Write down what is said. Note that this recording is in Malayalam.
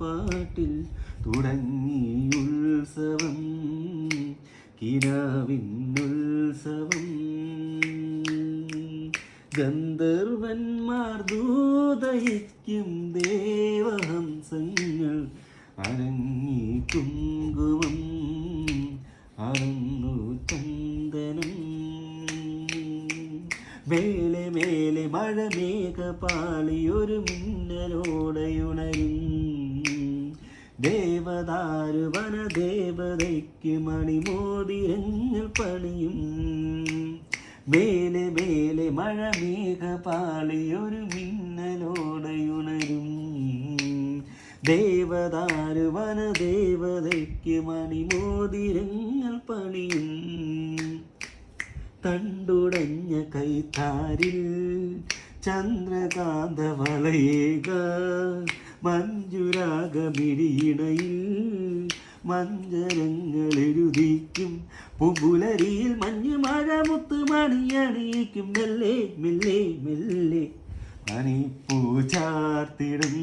പാട്ടിൽ തുടങ്ങി ഉത്സവം, കിനാവിനുത്സവം. ഗന്ധർവന്മാർ ദൂതയിക്കും ദേവഹംസങ്ങൾ അരങ്ങി കുങ്കുമം അറന്നു ചന്ദനം. മേലെ മേലെ മഴമേഘപാളിയൊരു മിന്നലോടെയുണരും. ദേവദാരു വനദേവതയ്ക്ക് മണിമോതിരങ്ങൾ പണിയും. മേലെ മേലെ മഴമേഘപാളിയൊരു മിന്നലോടെയുണരും. ദേവദാരു വനദേവതയ്ക്ക് മണിമോതിരങ്ങൾ പണിയും. തണ്ടുടഞ്ഞ കൈത്താരിൽ ചന്ദ്രകാന്ത വളയേക, മഞ്ജുരാഗമിഴിയിണയിൽ മഞ്ജരങ്ങൾ എഴുതിക്കും. പൂമ്പുലരിയിൽ മഞ്ഞ് മഴ മുത്ത് മണിയണിയിക്കും. മെല്ലെ മെല്ലെ മെല്ലെ മണിപ്പൂ ചാർത്തിടും.